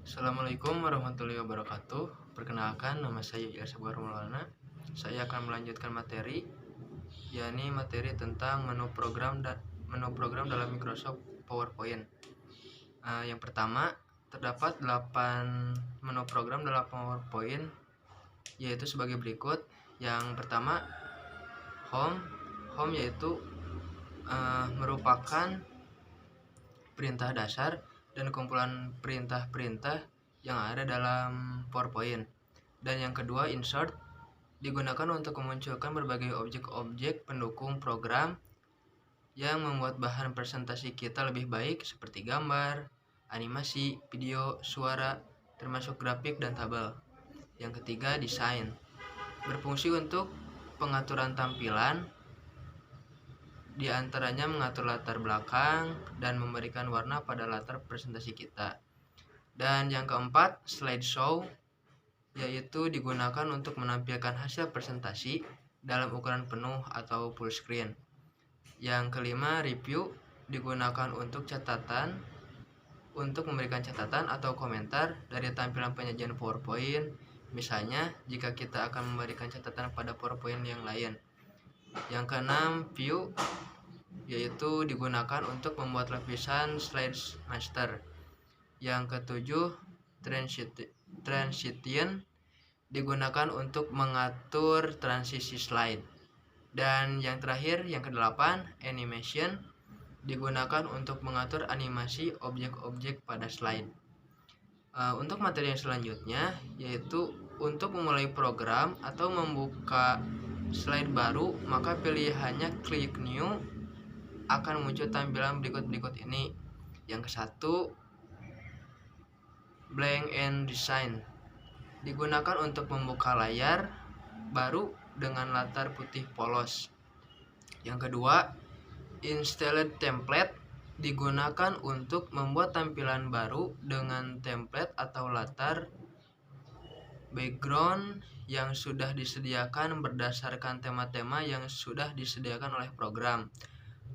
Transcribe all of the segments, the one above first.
Assalamualaikum warahmatullahi wabarakatuh. Perkenalkan, nama saya Ilyas Sabar Maulana. Saya akan melanjutkan materi, yakni materi tentang menu program dalam Microsoft PowerPoint. Yang pertama, terdapat 8 menu program dalam PowerPoint, yaitu sebagai berikut. Yang pertama, Home. Home yaitu merupakan perintah dasar dan kumpulan perintah-perintah yang ada dalam PowerPoint. Dan yang kedua, Insert, digunakan untuk memunculkan berbagai objek-objek pendukung program yang membuat bahan presentasi kita lebih baik, seperti gambar, animasi, video, suara, termasuk grafik dan tabel. Yang ketiga, Design, berfungsi untuk pengaturan tampilan, di antaranya mengatur latar belakang dan memberikan warna pada latar presentasi kita. Dan yang keempat, Slideshow, yaitu digunakan untuk menampilkan hasil presentasi dalam ukuran penuh atau full screen. Yang kelima, Review, digunakan untuk memberikan catatan atau komentar dari tampilan penyajian PowerPoint. Misalnya, jika kita akan memberikan catatan pada PowerPoint yang lain. Yang keenam, View, yaitu digunakan untuk membuat lapisan Slides Master. Yang ketujuh, Transition, digunakan untuk mengatur transisi slide. Dan yang terakhir, yang kedelapan, Animation, digunakan untuk mengatur animasi objek-objek pada slide. Untuk materi yang selanjutnya, yaitu untuk memulai program atau membuka slide baru, maka pilihannya klik New. Akan muncul tampilan berikut ini. Yang ke-1, Blank and Design, digunakan untuk membuka layar baru dengan latar putih polos. Yang kedua, Installed Template, digunakan untuk membuat tampilan baru dengan template atau latar background yang sudah disediakan berdasarkan tema-tema yang sudah disediakan oleh program.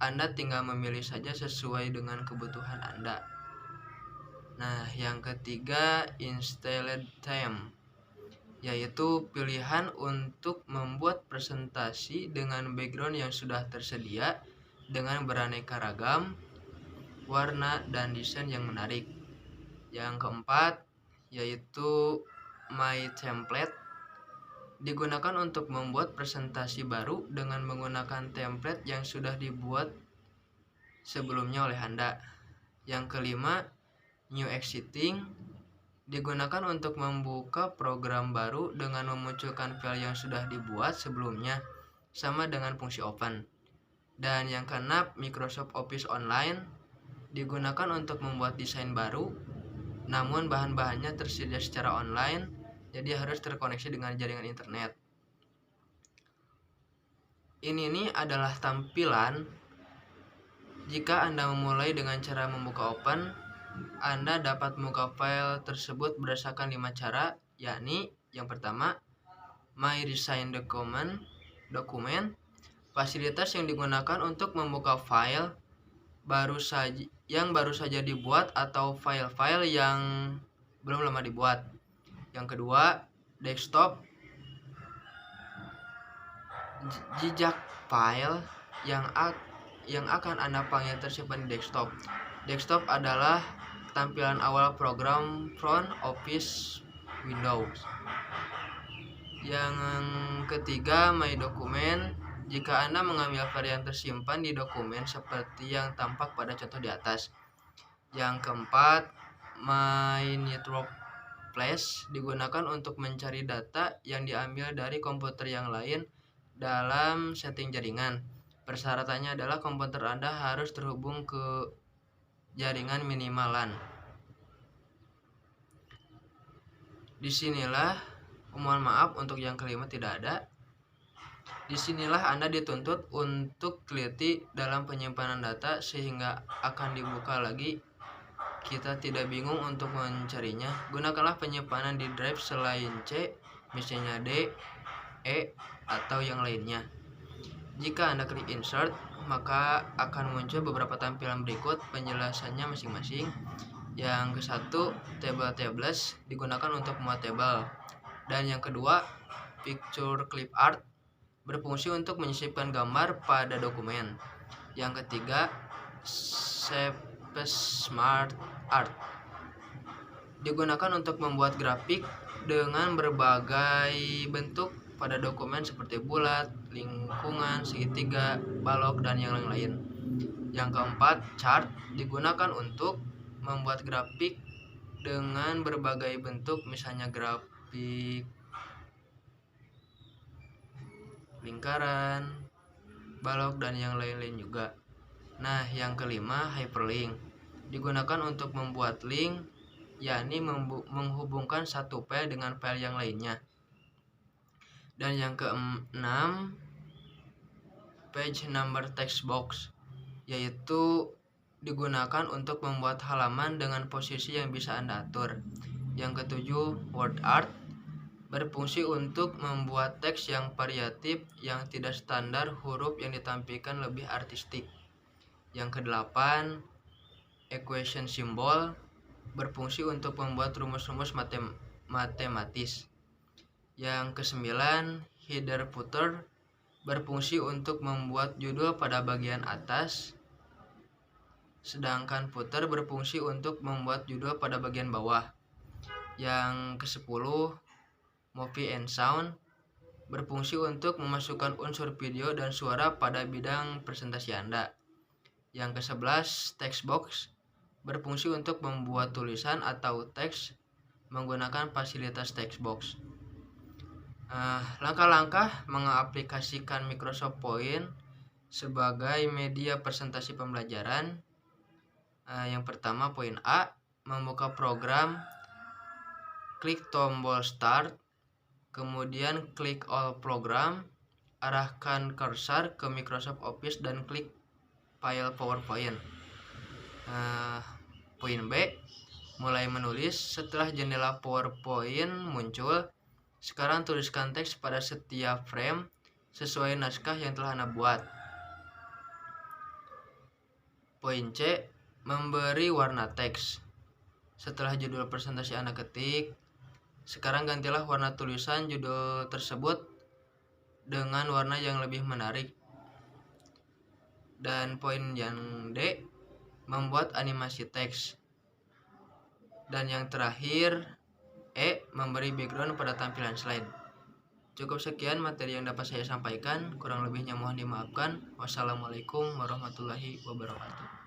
Anda tinggal memilih saja sesuai dengan kebutuhan Anda. Nah, yang ketiga, Installed Theme, yaitu pilihan untuk membuat presentasi dengan background yang sudah tersedia dengan beraneka ragam warna dan desain yang menarik. Yang keempat, yaitu My Template, digunakan untuk membuat presentasi baru dengan menggunakan template yang sudah dibuat sebelumnya oleh Anda. Yang kelima, New Exiting, digunakan untuk membuka program baru dengan memunculkan file yang sudah dibuat sebelumnya, sama dengan fungsi open. Dan yang keenam, Microsoft Office Online, digunakan untuk membuat desain baru, namun bahan-bahannya tersedia secara online, jadi harus terkoneksi dengan jaringan internet. Ini adalah tampilan jika Anda memulai dengan cara membuka open. Anda dapat membuka file tersebut berdasarkan 5 cara, yakni yang pertama, My Design dokumen, fasilitas yang digunakan untuk membuka file yang baru saja dibuat atau file-file yang belum lama dibuat. Yang kedua, Desktop, jejak file yang akan Anda panggil tersimpan di desktop. Desktop adalah tampilan awal program front office Windows. Yang ketiga, My Document, jika Anda mengambil file yang tersimpan di dokumen seperti yang tampak pada contoh di atas. Yang keempat, My Network Flash, digunakan untuk mencari data yang diambil dari komputer yang lain dalam setting jaringan. Persyaratannya adalah komputer Anda harus terhubung ke jaringan minimal LAN. Disinilah, mohon maaf untuk yang kelima tidak ada. Disinilah Anda dituntut untuk teliti dalam penyimpanan data sehingga akan dibuka lagi kita tidak bingung untuk mencarinya. Gunakanlah penyimpanan di drive selain C, misalnya D, E, atau yang lainnya. Jika Anda klik Insert, maka akan muncul beberapa tampilan berikut penjelasannya masing-masing, Yang ke-1, table tables digunakan untuk muat tabel. Dan yang kedua, picture clip art berfungsi untuk menyisipkan gambar pada dokumen. Yang ketiga, shape smart art digunakan untuk membuat grafik dengan berbagai bentuk pada dokumen seperti bulat, lingkungan, segitiga, balok, dan yang lain-lain. Yang keempat, chart digunakan untuk membuat grafik dengan berbagai bentuk, misalnya grafik lingkaran, balok, dan yang lain-lain juga. Nah, yang kelima, hyperlink digunakan untuk membuat link, yakni menghubungkan satu file dengan file yang lainnya. Dan yang keenam, page number text box, yaitu digunakan untuk membuat halaman dengan posisi yang bisa Anda atur. Yang ketujuh, word art berfungsi untuk membuat teks yang variatif yang tidak standar, huruf yang ditampilkan lebih artistik. Yang kedelapan, equation symbol berfungsi untuk membuat rumus-rumus matematis. Yang kesembilan, header footer berfungsi untuk membuat judul pada bagian atas, sedangkan footer berfungsi untuk membuat judul pada bagian bawah. Yang ke-10, movie and sound berfungsi untuk memasukkan unsur video dan suara pada bidang presentasi Anda. Yang ke-11, text box berfungsi untuk membuat tulisan atau teks menggunakan fasilitas text box. Langkah-langkah mengaplikasikan Microsoft Point sebagai media presentasi pembelajaran. Yang pertama, poin A, membuka program, klik tombol start, kemudian klik all program, arahkan cursor ke Microsoft Office dan klik file PowerPoint. Poin B, mulai menulis. Setelah jendela PowerPoint muncul, sekarang tuliskan teks pada setiap frame sesuai naskah yang telah Anda buat. Poin C, memberi warna teks. Setelah judul presentasi Anda ketik, sekarang gantilah warna tulisan judul tersebut dengan warna yang lebih menarik. Dan poin yang D, membuat animasi teks. Dan yang terakhir, E, memberi background pada tampilan slide. Cukup sekian materi yang dapat saya sampaikan, kurang lebihnya mohon dimaafkan. Wassalamualaikum warahmatullahi wabarakatuh.